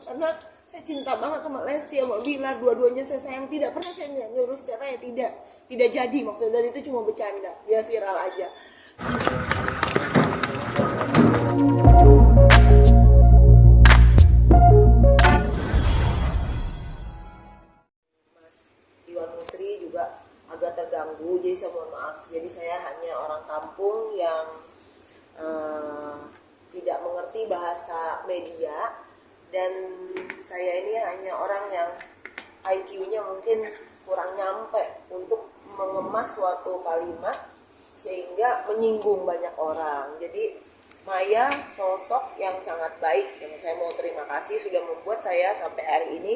karena saya cinta banget sama Lesti sama Bilar, dua-duanya saya sayang. Tidak pernah saya nyuruh secara ya tidak jadi maksudnya, dan itu cuma bercanda biar viral aja. Mas Iwan Musri juga agak terganggu, jadi saya mohon maaf. Jadi saya hanya orang kampung yang tidak mengerti bahasa media, dan saya ini hanya orang yang IQ-nya mungkin kurang nyampe untuk mengemas suatu kalimat sehingga menyinggung banyak orang. Jadi Maya sosok yang sangat baik, yang saya mau terima kasih sudah membuat saya sampai hari ini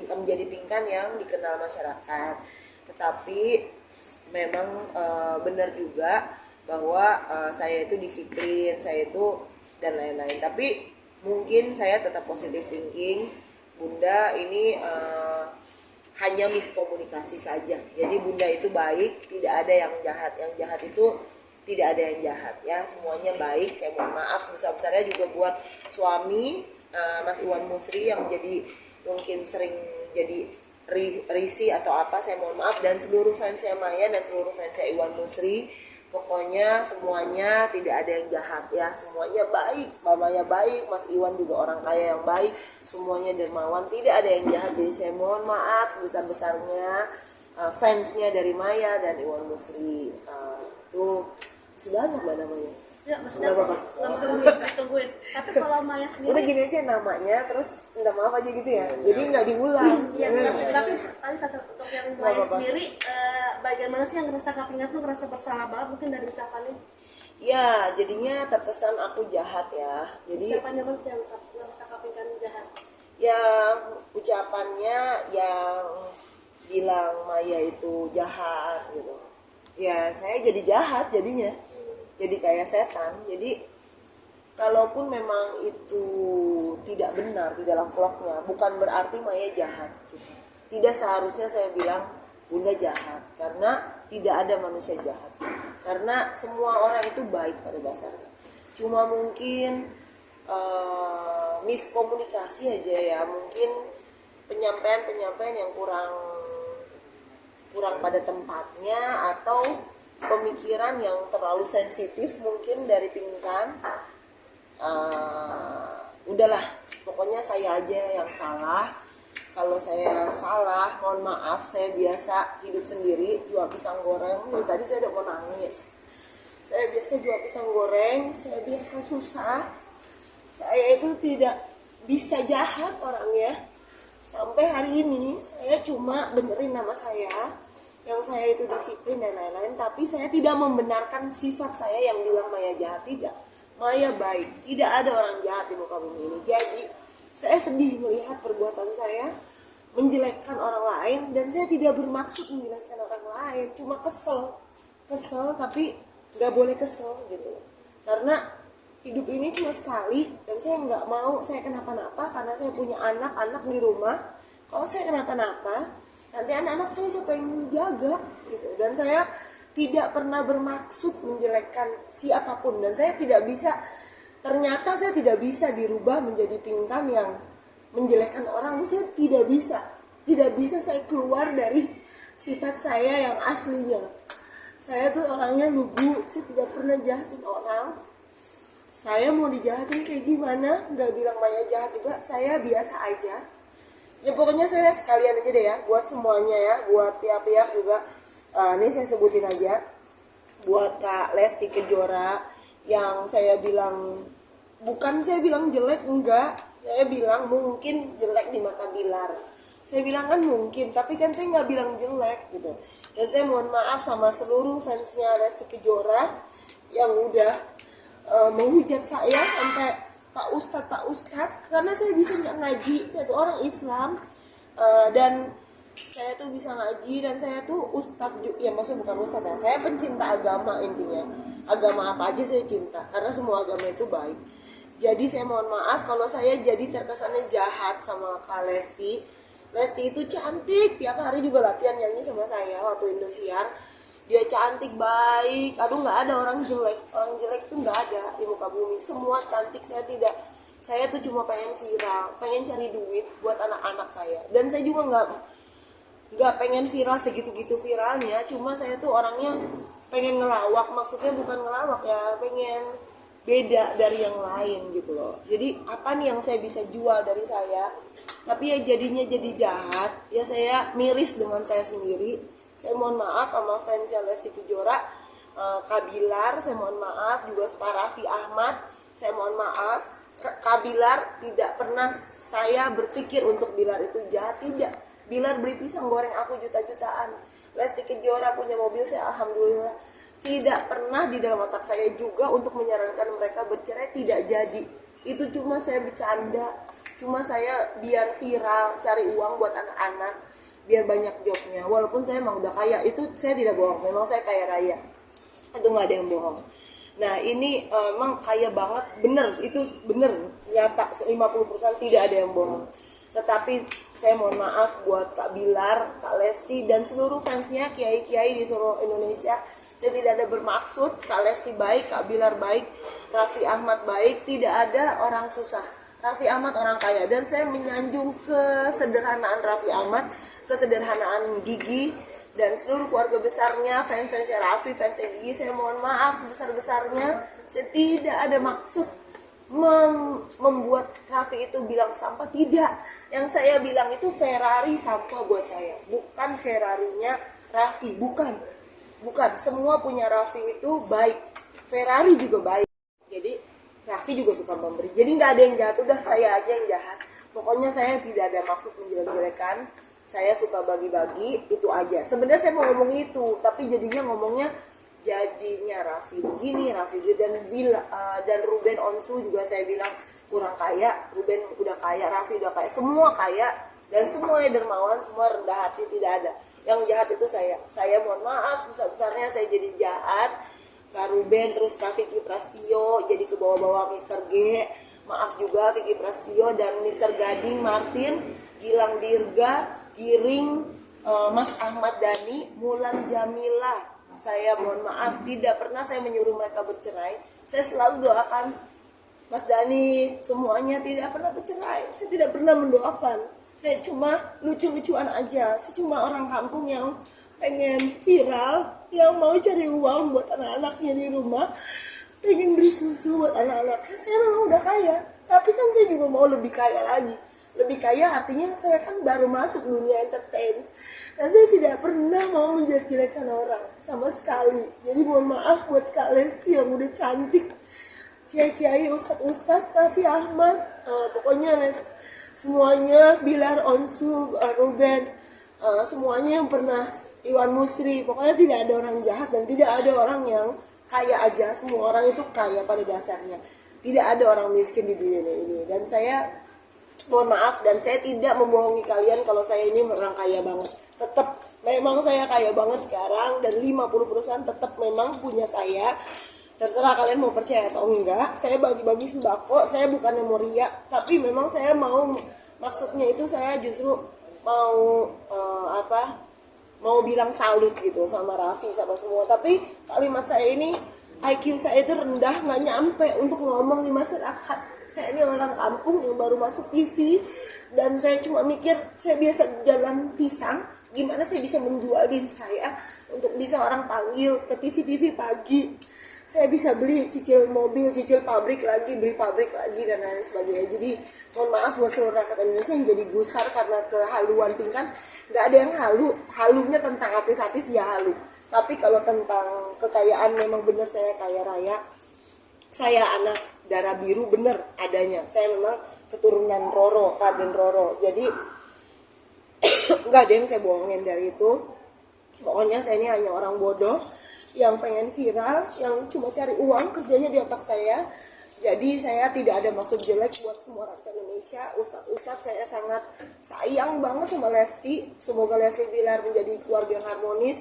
menjadi pingkan yang dikenal masyarakat. Tetapi memang benar juga bahwa saya itu disiplin, saya itu dan lain-lain. Tapi mungkin saya tetap positive thinking. Bunda ini hanya miskomunikasi saja. Jadi Bunda itu baik, tidak ada yang jahat. Yang jahat itu tidak ada yang jahat ya. Semuanya baik. Saya mohon maaf sebesar-besarnya juga buat suami Mas Iwan Musri yang jadi mungkin sering jadi risi atau apa. Saya mohon maaf, dan seluruh fansnya Maya dan seluruh fansnya Iwan Musri. Pokoknya semuanya tidak ada yang jahat ya, semuanya baik. Mamanya baik, Mas Iwan juga orang kaya yang baik, semuanya dermawan, tidak ada yang jahat. Jadi saya mohon maaf sebesar-besarnya fansnya dari Maya dan Iwan Musri. Itu sebanyak Mbak namanya. Ya, maksudnya tungguin. Tapi kalau Maya sendiri udah gini aja namanya, terus minta maaf aja gitu ya. Jadi nggak diulang. Iya, tapi tadi untuk yang Maya sendiri bagaimana sih yang ngerasa kapingnya tuh ngerasa bersalah banget mungkin dari ucapannya? Ya, jadinya terkesan aku jahat ya. Jadi ucapannya mana yang ngerasa kapingnya jahat? Ya, ucapannya yang bilang Maya itu jahat gitu. Ya, saya jadi jahat jadinya. Jadi kayak setan. Jadi kalaupun memang itu tidak benar di dalam vlognya, bukan berarti Maya jahat gitu. Tidak seharusnya saya bilang Bunda jahat, karena tidak ada manusia jahat. Karena semua orang itu baik pada dasarnya. Cuma mungkin miskomunikasi aja ya, mungkin penyampaian yang kurang pada tempatnya, atau pemikiran yang terlalu sensitif mungkin dari pingkan. Udahlah, pokoknya saya aja yang salah. Kalau saya salah, mohon maaf. Saya biasa hidup sendiri, jual pisang goreng. Tadi saya udah mau nangis. Saya biasa jual pisang goreng, saya biasa susah. Saya itu tidak bisa jahat orangnya. Sampai hari ini saya cuma benerin nama saya, yang saya itu disiplin dan lain-lain. Tapi saya tidak membenarkan sifat saya yang bilang Maya jahat. Tidak, Maya baik. Tidak ada orang jahat di muka bumi ini. Jadi saya sedih melihat perbuatan saya menjelekkan orang lain, dan saya tidak bermaksud menjelekkan orang lain, cuma kesel tapi nggak boleh kesel gitu, karena hidup ini cuma sekali, dan saya nggak mau saya kenapa-napa, karena saya punya anak di rumah. Kalau saya kenapa-napa, nanti anak-anak saya siapa yang menjaga gitu. Dan saya tidak pernah bermaksud menjelekkan siapapun, dan saya tidak bisa, ternyata saya tidak bisa dirubah menjadi pingkan yang menjelekkan orang. Saya tidak bisa saya keluar dari sifat saya yang aslinya. Saya tuh orangnya lugu, saya tidak pernah jahatin orang. Saya mau dijahatin kayak gimana, nggak bilang Maya jahat juga, saya biasa aja. Ya pokoknya saya sekalian aja deh ya, buat semuanya ya, buat pihak-pihak juga. Ini saya sebutin aja, buat Kak Lesti Kejora yang saya bilang, bukan saya bilang jelek, enggak. Saya bilang mungkin jelek di mata Bilar. Saya bilang kan mungkin, tapi kan saya nggak bilang jelek gitu. Dan saya mohon maaf sama seluruh fansnya Lesti Kejora yang udah menghujat saya sampai Pak Ustadz, karena saya bisa ngaji, saya tuh orang Islam, dan saya tuh bisa ngaji, dan saya tuh ustadz, ya maksudnya bukan ustadz ya, saya pencinta agama intinya. Agama apa aja saya cinta, karena semua agama itu baik. Jadi saya mohon maaf kalau saya jadi terkesannya jahat sama Kak Lesti. Lesti itu cantik, tiap hari juga latihan nyanyi sama saya waktu Indosiar. dia cantik, baik, aduh nggak ada orang jelek itu nggak ada di muka bumi, semua cantik. Saya tuh cuma pengen viral, pengen cari duit buat anak-anak saya, dan saya juga nggak pengen viral segitu-gitu viralnya, cuma saya tuh orangnya pengen ngelawak, maksudnya bukan ngelawak ya, pengen beda dari yang lain gitu loh. Jadi apa nih yang saya bisa jual dari saya, tapi ya jadinya jadi jahat ya, saya miris dengan saya sendiri. Saya mohon maaf sama fans Lesti Kejora, Kak Bilar, saya mohon maaf juga Pak Raffi Ahmad, saya mohon maaf. Kak Bilar, tidak pernah saya berpikir untuk Bilar itu jahat, tidak. Bilar beli pisang goreng aku juta-jutaan. Lesti Kejora punya mobil saya, alhamdulillah. Tidak pernah di dalam otak saya juga untuk menyarankan mereka bercerai, tidak jadi. Itu cuma saya bercanda, cuma saya biar viral, cari uang buat anak-anak, biar banyak jobnya. Walaupun saya emang udah kaya, itu saya tidak bohong, memang saya kaya raya, itu nggak ada yang bohong. Nah ini emang kaya banget, bener, itu bener, nyata 50% tidak ada yang bohong. Tetapi saya mohon maaf buat Kak Bilar, Kak Lesti, dan seluruh fansnya, kiai-kiai di seluruh Indonesia. Saya tidak ada bermaksud, Kak Lesti baik, Kak Bilar baik, Raffi Ahmad baik, tidak ada orang susah. Raffi Ahmad orang kaya, dan saya menyanjung kesederhanaan Raffi Ahmad, kesederhanaan Gigi, dan seluruh keluarga besarnya, fans-fansnya Raffi, fansnya Gigi. Saya mohon maaf sebesar-besarnya, saya tidak ada maksud membuat Raffi itu bilang sampah, tidak. Yang saya bilang itu Ferrari sampah buat saya, bukan Ferrarinya Raffi, bukan. Semua punya Raffi itu baik, Ferrari juga baik. Jadi Raffi juga suka memberi, jadi nggak ada yang jahat, udah saya aja yang jahat. Pokoknya saya tidak ada maksud menjelek-jelekan, saya suka bagi-bagi, itu aja. Sebenarnya saya mau ngomong itu, tapi jadinya Raffi begini, Raffi dan Ruben Onsu juga saya bilang kurang kaya. Ruben udah kaya, Raffi udah kaya, semua kaya, dan semuanya dermawan, semua rendah hati, tidak ada yang jahat. Itu saya mohon maaf besar-besarnya saya jadi jahat. Kak Ruben, terus Kak Vicky Prastio jadi ke bawah-bawah Mr. G, maaf juga Vicky Prastio dan Mr. Gading Martin, Gilang Dirga, Giring, Mas Ahmad Dhani, Mulan Jamila. Saya mohon maaf, tidak pernah saya menyuruh mereka bercerai. Saya selalu doakan Mas Dhani, semuanya tidak pernah bercerai. Saya tidak pernah mendoakan. Saya cuma lucu-lucuan aja. Saya cuma orang kampung yang pengen viral, yang mau cari uang buat anak-anaknya di rumah, pengen beli susu buat anak-anaknya. Saya memang udah kaya, tapi kan saya juga mau lebih kaya lagi. Lebih kaya artinya saya kan baru masuk dunia entertain, dan saya tidak pernah mau menjelek-jelekan orang sama sekali. Jadi mohon maaf buat Kak Lesti yang udah cantik, kiai-kiai, ustadz, Raffi Ahmad, pokoknya semuanya, Bilar, Onsu, Ruben, semuanya yang pernah, Iwan Musri, pokoknya tidak ada orang jahat dan tidak ada orang yang kaya aja. Semua orang itu kaya pada dasarnya, tidak ada orang miskin di dunia ini. Dan saya mohon maaf, dan saya tidak membohongi kalian kalau saya ini orang kaya banget. Tetap memang saya kaya banget sekarang, dan 50% tetap memang punya saya. Terserah kalian mau percaya atau enggak. Saya bagi-bagi sembako, saya bukan mau riak, tapi memang saya mau, maksudnya itu saya justru mau mau bilang salut gitu sama Raffi, sama semua. Tapi kalimat saya ini, IQ saya itu rendah, nggak nyampe untuk ngomong di masyarakat. Saya ini orang kampung yang baru masuk TV, dan saya cuma mikir, saya biasa jalan pisang, gimana saya bisa menjual diri saya untuk bisa orang panggil ke TV-TV pagi. Saya bisa beli, cicil mobil, cicil pabrik lagi, beli pabrik lagi, dan lain sebagainya. Jadi mohon maaf buat seluruh rakyat Indonesia yang jadi gusar karena kehaluan Pinkan. Nggak ada yang halunya tentang artis-artis ya halu. Tapi kalau tentang kekayaan, memang benar saya kaya raya. Saya anak darah biru bener adanya. Saya memang keturunan Roro, Raden Roro. Jadi nggak ada yang saya bohongin dari itu. Pokoknya saya ini hanya orang bodoh yang pengen viral, yang cuma cari uang, kerjanya di otak saya. Jadi saya tidak ada maksud jelek buat semua rakyat Indonesia. Ustadz saya sangat sayang banget sama Lesti. Semoga Lesti Bilar menjadi keluarga yang harmonis.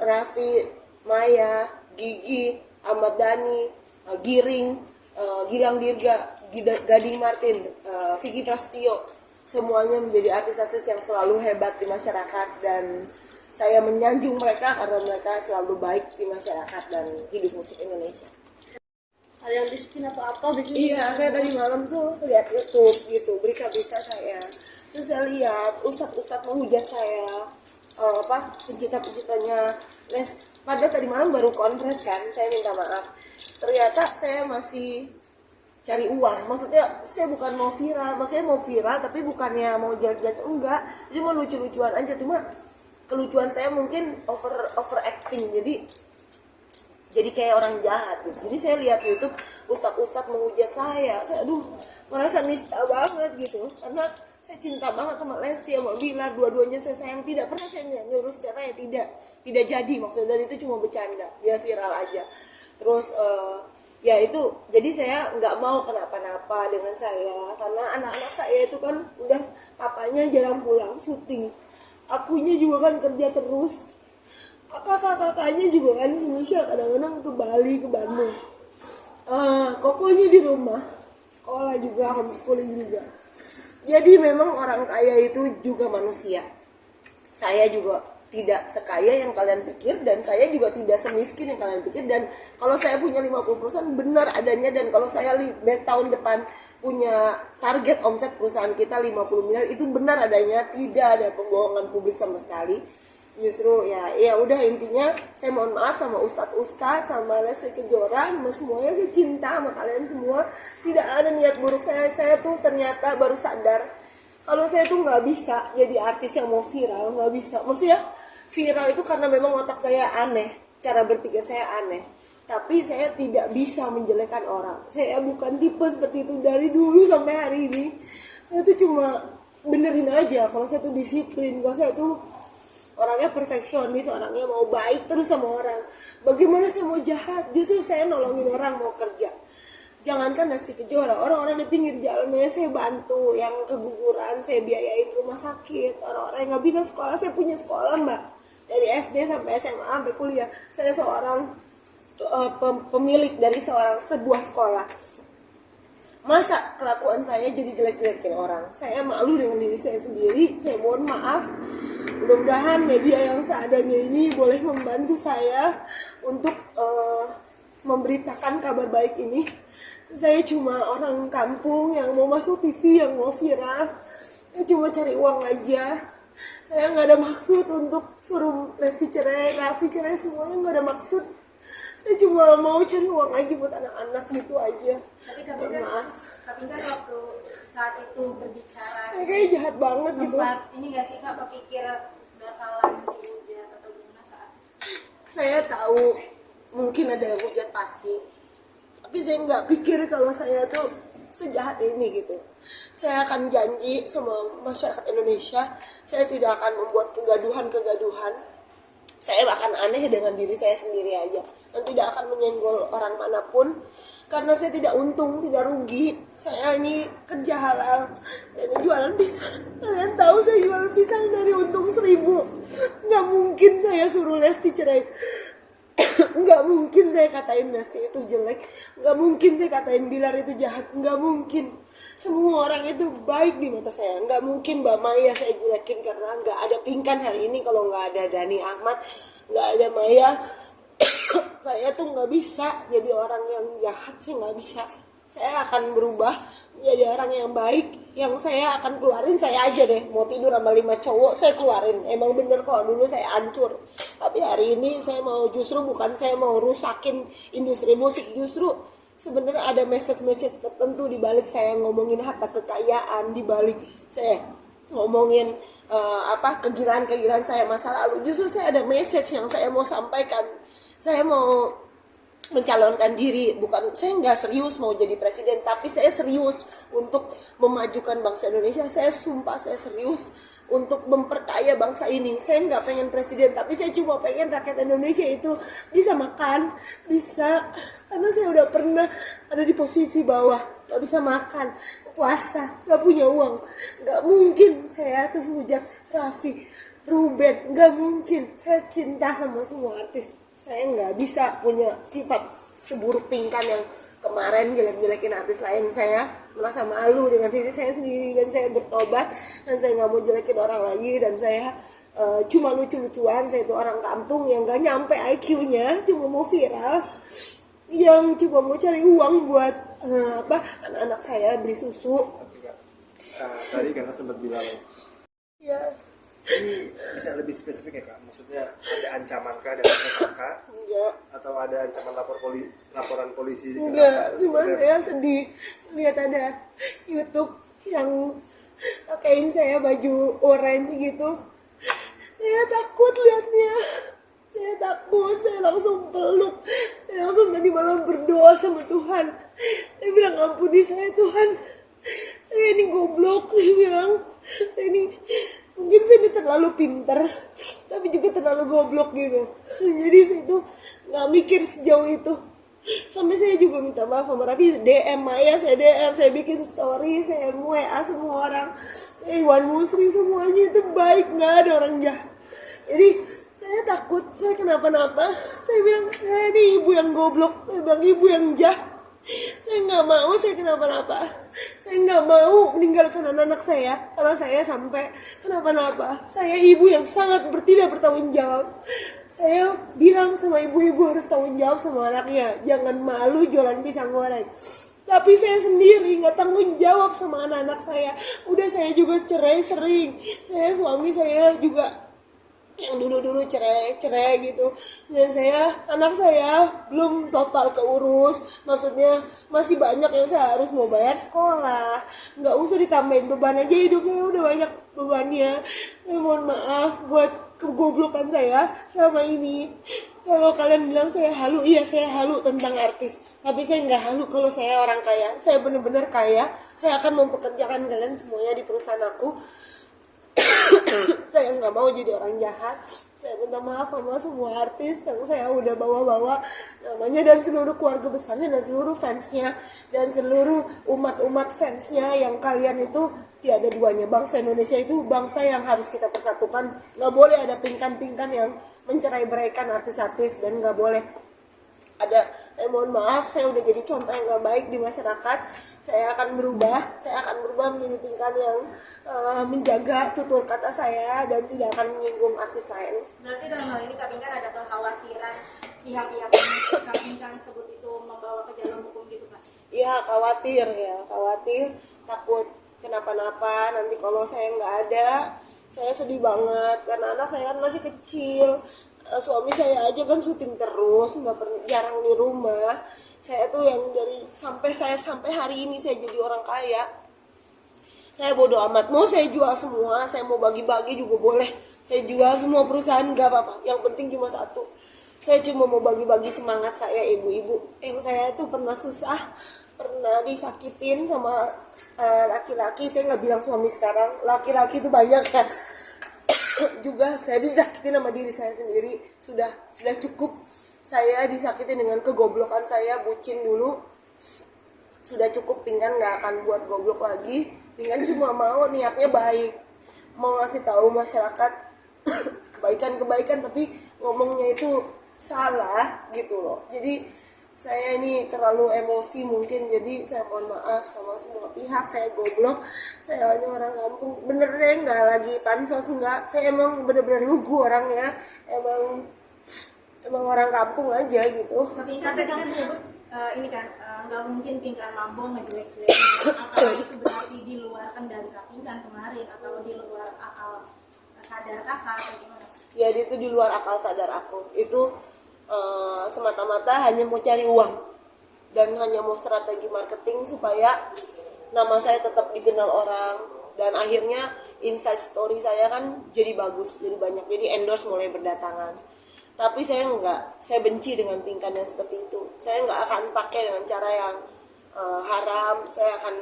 Raffi, Maya, Gigi, Ahmad Dhani, Giring, Gilang Dirga, Gading Martin, Vicky Prastio, semuanya menjadi artis-artis yang selalu hebat di masyarakat, dan saya menyanjung mereka karena mereka selalu baik di masyarakat dan hidup musik Indonesia. Hal yang disiplin atau apa gitu? Iya, saya tadi malam tuh lihat YouTube gitu, berita-berita saya. Terus saya lihat ustadz-ustadz menghujat saya, pencinta-pencintanya les. Padahal tadi malam baru konferensi kan, saya minta maaf. Ternyata saya masih cari uang. Maksudnya saya bukan mau viral, maksudnya mau viral tapi bukannya mau jelek-jelek, enggak. Cuma lucu-lucuan aja, cuma kelucuan saya mungkin overacting. Jadi kayak orang jahat gitu. Jadi saya lihat YouTube ustadz menghujat saya aduh merasa nista banget gitu, karena saya cinta banget sama Lesti sama Bilar, dua-duanya saya sayang. Tidak pernah saya nyuruh secara ya tidak jadi maksudnya, dan itu cuma bercanda biar viral aja. Terus ya itu, jadi saya nggak mau kenapa-napa dengan saya, karena anak-anak saya itu kan udah papanya jarang pulang syuting, akunya juga kan kerja terus, kakak-kakaknya juga kan semisal kadang-kadang ke Bali, ke Bandung, kokonya di rumah, sekolah juga, homeschooling juga. Jadi memang orang kaya itu juga manusia. Saya juga tidak sekaya yang kalian pikir, dan saya juga tidak semiskin yang kalian pikir. Dan kalau saya punya 50% benar adanya, dan kalau saya tahun depan punya target omset perusahaan kita 50 miliar, itu benar adanya, tidak ada pembohongan publik sama sekali. Justru ya udah, intinya saya mohon maaf sama ustadz sama Lesti Kejora, sama semuanya. Saya cinta sama kalian semua, tidak ada niat buruk. Saya tuh ternyata baru sadar kalau saya tuh nggak bisa jadi artis yang mau viral, nggak bisa. Maksudnya viral itu karena memang otak saya aneh, cara berpikir saya aneh, tapi saya tidak bisa menjelekkan orang. Saya bukan tipe seperti itu dari dulu sampai hari ini. Saya tuh cuma benerin aja kalau saya tuh disiplin, kalau saya tuh orangnya perfeksionis, orangnya mau baik terus sama orang. Bagaimana saya mau jahat? Justru saya nolongin orang mau kerja. Jangankan Lesti Kejora, orang-orang di pinggir jalannya saya bantu, yang keguguran saya biayain rumah sakit, orang-orang yang nggak bisa sekolah saya punya sekolah mbak, dari SD sampai SMA sampai kuliah. Saya seorang pemilik dari sebuah sekolah. Masa kelakuan saya jadi jelek-jelekin orang? Saya malu dengan diri saya sendiri. Saya mohon maaf. Mudah-mudahan media yang seadanya ini boleh membantu saya untuk memberitakan kabar baik ini. Saya cuma orang kampung yang mau masuk TV, yang mau viral. Saya cuma cari uang aja. Saya nggak ada maksud untuk suruh Lesti cerai, Raffi cerai, semuanya nggak ada maksud. Saya cuma mau cari uang aja buat anak-anak gitu aja. Tapi kan waktu saat itu berbicara kayak jahat banget gitu. Sempat ini nggak sih Kak kepikir bakalan dihujat atau gimana saat? Saya tahu mungkin ada yang hujat pasti, tapi saya nggak pikir kalau saya tuh sejahat ini gitu. Saya akan janji sama masyarakat Indonesia, saya tidak akan membuat kegaduhan. Saya akan aneh dengan diri saya sendiri aja, dan tidak akan menyenggol orang manapun, karena saya tidak untung, tidak rugi. Saya ini kerja halal dan jualan pisang. Kalian tahu saya jualan pisang dari untung 1.000. Nggak mungkin saya suruh Lesti cerai. Nggak mungkin saya katain Lesti itu jelek. Nggak mungkin saya katain Bilar itu jahat. Nggak mungkin. Semua orang itu baik di mata saya. Nggak mungkin Mbak Maya saya jelekin karena nggak ada Pinkan hari ini. Kalau nggak ada Dani Ahmad, nggak ada Maya, saya tuh nggak bisa jadi orang yang jahat sih, nggak bisa. Saya akan berubah menjadi orang yang baik. Yang saya akan keluarin saya aja deh. Mau tidur sama 5 cowok saya keluarin. Emang bener kok dulu saya hancur, tapi hari ini saya mau, justru bukan saya mau rusakin industri musik, justru sebenarnya ada message tertentu di balik saya ngomongin harta kekayaan, di balik saya ngomongin kegilaan saya masa lalu. Justru saya ada message yang saya mau sampaikan. Saya mau mencalonkan diri, bukan, saya nggak serius mau jadi presiden, tapi saya serius untuk memajukan bangsa Indonesia. Saya sumpah saya serius untuk memperkaya bangsa ini. Saya nggak pengen presiden, tapi saya cuma pengen rakyat Indonesia itu bisa makan, bisa, karena saya udah pernah ada di posisi bawah, nggak bisa makan, puasa, nggak punya uang. Nggak mungkin saya tuh hujat Raffi, Ruben, nggak mungkin. Saya cinta sama semua artis. Saya nggak bisa punya sifat seburuk Pinkan yang kemarin jelek-jelekin artis lain. Saya merasa malu dengan diri saya sendiri, dan saya bertobat, dan saya nggak mau jelekin orang lagi, dan saya cuma lucu-lucuan. Saya itu orang kampung yang gak nyampe IQ-nya, cuma mau viral, yang cuma mau cari uang buat anak-anak saya beli susu. Tadi kakak sempat bilang Ya, ini bisa lebih spesifik ya kak, maksudnya ada ancaman kah dari kakak enggak. atau ada ancaman laporan polisi ke Enggak, kakak? cuma Seperti apa? saya sedih lihat ada YouTube yang pakein saya baju orange gitu. Saya takut liatnya, saya takut, saya langsung peluk, saya langsung tadi malam berdoa sama Tuhan. Saya bilang, ampuni saya Tuhan, saya ini goblok. Saya bilang, saya ini mungkin saya ini terlalu pintar, tapi juga terlalu goblok gitu. Jadi saya itu nggak mikir sejauh itu. Sampai saya juga minta maaf sama Raffi, DM Maya, saya DM, saya bikin story, saya WA semua orang, Iwan Musri, semuanya itu baik, nggak ada orang jahat. Jadi saya takut saya kenapa-napa. Saya bilang, saya ini ibu yang goblok, saya bilang ibu yang jahat. Saya nggak mau saya kenapa-napa. Saya nggak mau meninggalkan anak-anak saya kalau saya sampai kenapa-napa. Saya ibu yang sangat tidak bertanggung jawab. Saya bilang sama ibu-ibu harus tanggung jawab sama anaknya. Jangan malu jualan pisang goreng. Tapi saya sendiri nggak tanggung jawab sama anak-anak saya. Udah saya juga cerai sering. Suami saya juga yang dulu cerai gitu. Dan anak saya belum total keurus, maksudnya masih banyak yang saya harus mau bayar sekolah, nggak usah ditambahin beban aja, hidup saya udah banyak bebannya. Saya mohon maaf buat kegoblokan saya selama ini. Kalau kalian bilang saya halu, iya saya halu tentang artis, tapi saya nggak halu kalau saya orang kaya. Saya benar-benar kaya, saya akan mempekerjakan kalian semuanya di perusahaan aku. Saya nggak mau jadi orang jahat. Saya minta maaf sama semua artis yang saya udah bawa-bawa namanya, dan seluruh keluarga besarnya, dan seluruh fansnya, dan seluruh umat-umat fansnya, yang kalian itu tiada duanya. Bangsa Indonesia itu bangsa yang harus kita persatukan. Nggak boleh ada pingkan-pingkan yang mencerai-beraikan artis-artis, dan nggak boleh ada. Mohon maaf, saya udah jadi contoh yang gak baik di masyarakat. Saya akan berubah menjadi pingkan yang menjaga tutur kata saya dan tidak akan menyinggung artis lain. Berarti dalam hal ini Kak Pinkan ada kekhawatiran pihak-pihak yang Kak Pinkan sebut itu membawa ke jalur hukum gitu Kak? Iya, khawatir, takut kenapa-napa nanti kalau saya nggak ada. Saya sedih banget karena anak saya kan masih kecil. Suami saya aja kan syuting terus, jarang di rumah. Saya tuh yang sampai hari ini saya jadi orang kaya, saya bodo amat. Mau saya jual semua, saya mau bagi-bagi juga boleh. Saya jual semua perusahaan, gak apa-apa. Yang penting cuma satu, saya cuma mau bagi-bagi semangat saya ibu-ibu. Yang saya tuh pernah susah, pernah disakitin sama laki-laki. Saya nggak bilang suami sekarang, laki-laki itu banyak ya. Juga saya disakitin sama diri saya sendiri. Sudah cukup saya disakitin dengan kegoblokan saya, bucin dulu. Sudah cukup, Pinkan nggak akan buat goblok lagi. Pinkan cuma mau niatnya baik, mau ngasih tahu masyarakat kebaikan, tapi ngomongnya itu salah gitu loh. Jadi saya ini terlalu emosi mungkin, jadi saya mohon maaf sama semua pihak. Saya goblok, saya hanya orang kampung, benernya nggak lagi pansos, nggak. Saya emang bener-bener lugu orangnya, emang orang kampung aja gitu. Tapi Pinkan tadi kan disebut ini kan nggak mungkin Pinkan mampu ngejelek-jelekin. Apakah itu berarti di luar kendali Kak Pinkan kemarin, atau di luar akal sadar kakak atau gimana? Ya itu di luar akal sadar aku. Itu semata-mata hanya mau cari uang dan hanya mau strategi marketing supaya nama saya tetap dikenal orang, dan akhirnya inside story saya kan jadi bagus, jadi banyak, jadi endorse mulai berdatangan. Tapi saya benci dengan Pinkan yang seperti itu. Saya nggak akan pakai dengan cara yang haram. Saya akan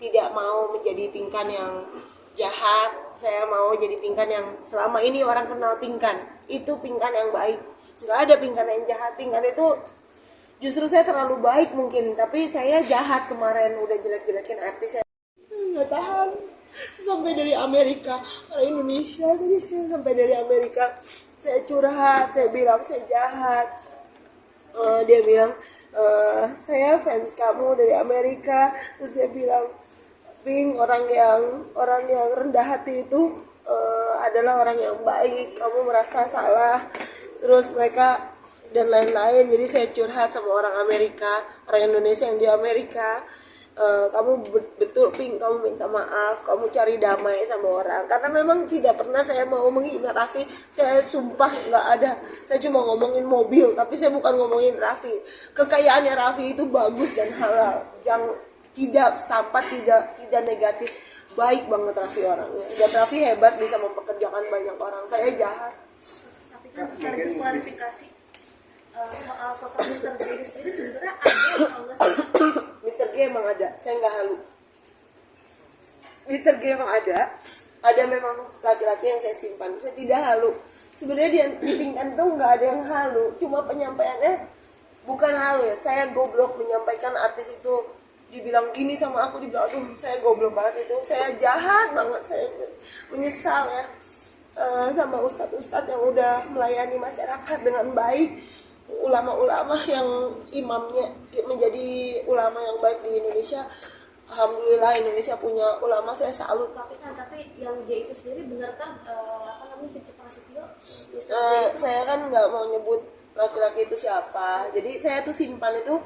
tidak mau menjadi Pinkan yang jahat. Saya mau jadi Pinkan yang selama ini orang kenal Pinkan. Itu Pinkan yang baik. Nggak ada Pinkan yang jahat. Pinkan itu justru saya terlalu baik mungkin, tapi saya jahat kemarin, udah jelek-jelekin artis. Saya nggak tahan sampai dari Amerika, orang Indonesia. Jadi saya sampai dari Amerika, saya curhat, saya bilang saya jahat. Dia bilang saya fans kamu dari Amerika. Terus saya bilang, Ping, orang yang rendah hati itu adalah orang yang baik, kamu merasa salah, terus mereka dan lain-lain. Jadi saya curhat sama orang Amerika, orang Indonesia yang di Amerika. Kamu betul Pink, kamu minta maaf, kamu cari damai sama orang, karena memang tidak pernah saya mau menghina Raffi. Saya sumpah nggak ada, saya cuma ngomongin mobil, tapi saya bukan ngomongin Raffi. Kekayaannya Raffi itu bagus dan halal, yang tidak sampah, tidak negatif, baik banget Raffi orangnya, dan Raffi hebat, bisa mempekerjakan banyak orang. Saya jahat. Tapi kan sekaligus klarifikasi soal sosok Mr. J sendiri sebenarnya ada atau enggak sih? Mr. G emang ada, saya nggak halu. Mr. G emang ada memang laki-laki yang saya simpan, saya tidak halu. Sebenarnya di Pingkan tuh nggak ada yang halu, cuma penyampaiannya bukan halu ya. Saya goblok menyampaikan artis itu, dibilang gini sama aku, dibilang aduh saya goblok banget itu, saya jahat banget, saya menyesal ya. Sama ustadz-ustadz yang udah melayani masyarakat dengan baik, ulama-ulama yang imamnya menjadi ulama yang baik di Indonesia. Alhamdulillah Indonesia punya ulama, saya salut. Tapi yang J itu sendiri benarkah apa namanya Vicky Prasetyo? Saya kan nggak mau nyebut laki-laki itu siapa, jadi saya tuh simpan itu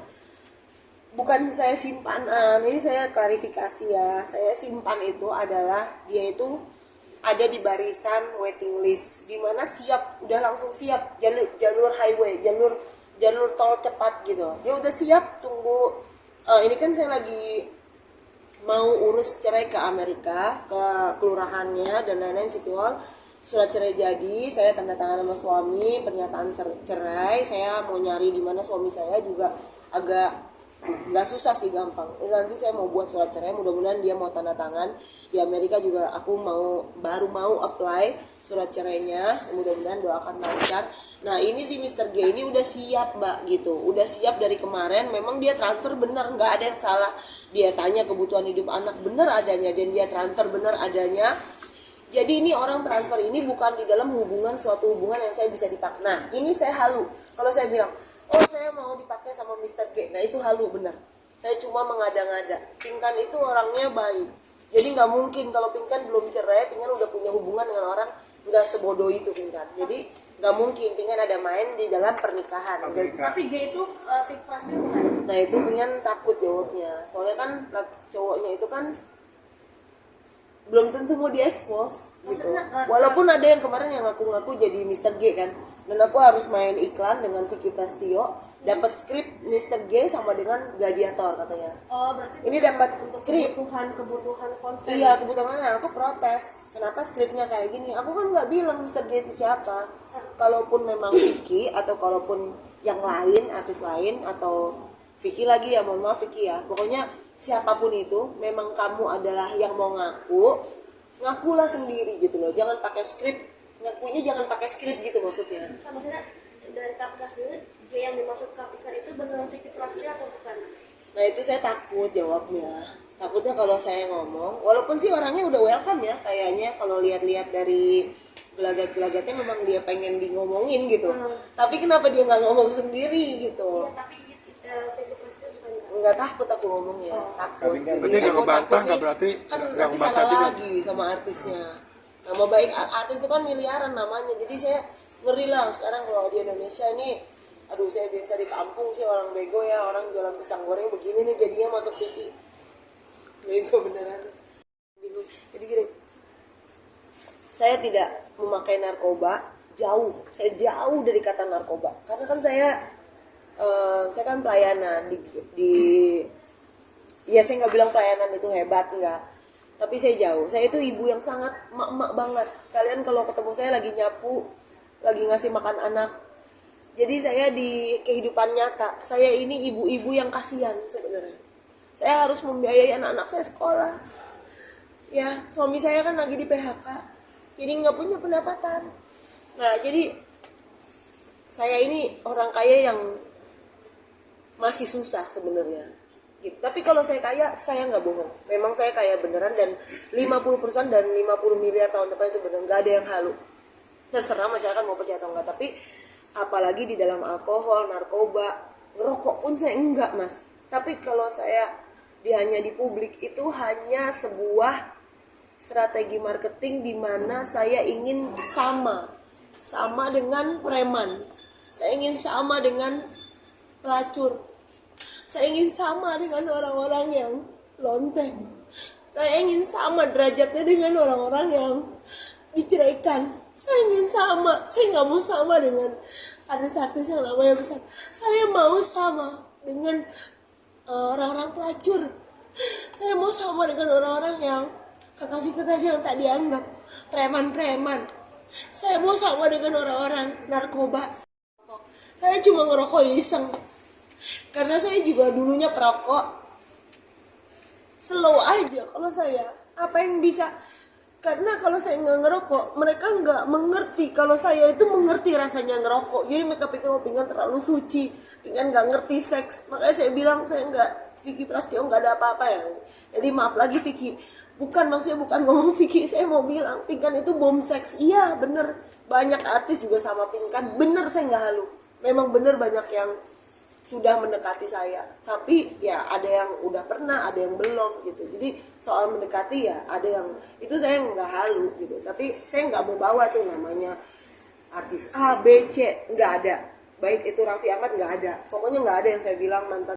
bukan saya simpanan, ini saya klarifikasi ya. Saya simpan itu adalah dia itu ada di barisan waiting list, di mana siap, udah langsung siap jalur highway, jalur tol cepat gitu. Dia udah siap tunggu. Ini kan saya lagi mau urus cerai ke Amerika, ke kelurahannya dan lain-lain City Hall. Surat cerai jadi, saya tanda tangan sama suami, pernyataan cerai. Saya mau nyari di mana suami saya juga agak nggak susah sih, gampang. Nanti saya mau buat surat cerai, mudah-mudahan dia mau tanda tangan. Di Amerika juga aku baru mau apply surat cerainya, mudah-mudahan doakan lancar. Nah ini si Mr. G ini udah siap mbak gitu, udah siap dari kemarin. Memang dia transfer bener, nggak ada yang salah. Dia tanya kebutuhan hidup anak bener adanya, dan dia transfer bener adanya. Jadi ini orang transfer ini bukan di dalam suatu hubungan yang saya bisa dipakai. Nah ini saya halu kalau saya bilang, oh saya mau dipakai sama Mr. G, nah itu halu bener. Saya cuma mengada-ngada. Pingkan itu orangnya baik, jadi nggak mungkin kalau Pingkan belum cerai, Pingkan udah punya hubungan dengan orang, nggak sebodoh itu Pingkan. Jadi nggak mungkin Pingkan ada main di dalam pernikahan. Tapi J itu Vicky Prasetyo bukan? Nah itu Pingkan takut jawabnya, soalnya kan cowoknya itu kan belum tentu mau diekspos gitu. Walaupun ada yang kemarin yang ngaku-ngaku jadi Mr. G kan, dan aku harus main iklan dengan Vicky Prasetyo, dapat skrip Mr. G sama dengan Gladiator katanya. Oh berarti Ini dapat skrip. kebutuhan konten. Iya kebutuhan, aku protes. Kenapa skripnya kayak gini? Aku kan nggak bilang Mr. G itu siapa. Kalaupun memang Vicky atau kalaupun yang lain, artis lain atau Vicky lagi ya, mohon maaf Vicky ya. Pokoknya siapapun itu, memang kamu adalah yang mau ngakulah sendiri gitu loh. Jangan pakai skrip, ngakunya jangan pakai skrip gitu maksudnya. Maksudnya dari KPK sendiri, J yang dimaksud KPK itu benar Vicky Prasetyo atau bukan? Nah itu saya takut jawabnya. Takutnya kalau saya ngomong, walaupun sih orangnya udah welcome ya, kayaknya kalau lihat-lihat dari gelagat-gelagatnya memang dia pengen di ngomongin gitu. Tapi kenapa dia nggak ngomong sendiri gitu? Iya, tapi Vicky Prasetyo bukan. Nggak takut aku ngomongnya, takut. Berarti nggak ngebantah, nggak berarti kan nggak nanti ngebantah salah juga. lagi sama artisnya. Nama baik artis itu kan miliaran namanya, jadi saya ngeri lah sekarang kalau di Indonesia ini. Aduh saya biasa di kampung sih orang bego ya, orang jualan pisang goreng begini nih jadinya masuk TV. Bego beneran. Bingung. Jadi gini, saya tidak memakai narkoba, saya jauh dari kata narkoba, karena kan saya kan pelayanan ya saya nggak bilang pelayanan itu hebat, enggak, tapi saya jauh. Saya itu ibu yang sangat emak-emak banget. Kalian kalau ketemu saya lagi nyapu, lagi ngasih makan anak, jadi saya di kehidupan nyata saya ini ibu-ibu yang kasihan sebenarnya. Saya harus membiayai anak-anak saya sekolah ya, suami saya kan lagi di PHK, jadi nggak punya pendapatan. Nah jadi saya ini orang kaya yang masih susah sebenarnya gitu. Tapi kalau saya kaya, saya nggak bohong, memang saya kaya beneran, dan 50% dan 50 miliar tahun depan itu bener, nggak ada yang halu. Terserah masyarakat mau percaya atau enggak, tapi apalagi di dalam alkohol, narkoba, ngerokok pun saya enggak mas. Tapi kalau saya hanya di publik itu hanya sebuah strategi marketing di mana saya ingin sama dengan preman, saya ingin sama dengan pelacur, saya ingin sama dengan orang-orang yang lonteng, saya ingin sama derajatnya dengan orang-orang yang diceraikan. Saya ingin sama, saya nggak mau sama dengan artis-artis yang namanya besar. Saya mau sama dengan orang-orang pelacur. Saya mau sama dengan orang-orang yang kekasih-kekasih yang tak dianggap, preman-preman. Saya mau sama dengan orang-orang narkoba. Saya cuma ngerokok iseng, karena saya juga dulunya perokok. Slow aja kalau saya, apa yang bisa, karena kalau saya nggak ngerokok, mereka nggak mengerti kalau saya itu mengerti rasanya ngerokok. Jadi mereka pikir Pingkan terlalu suci, Pingkan nggak ngerti seks. Makanya saya bilang saya nggak, Vicky Prasetyo nggak ada apa-apa ya. Jadi maaf lagi Vicky, maksudnya bukan ngomong Vicky, saya mau bilang Pingkan itu bom seks. Iya bener, banyak artis juga sama Pingkan, bener, saya nggak halu. Memang bener banyak yang sudah mendekati saya, tapi ya ada yang udah pernah, ada yang belum gitu. Jadi soal mendekati ya ada yang itu saya nggak halu gitu, tapi saya nggak mau bawa tuh namanya artis A, B, C, nggak ada. Baik itu Raffi Ahmad nggak ada, pokoknya nggak ada yang saya bilang mantan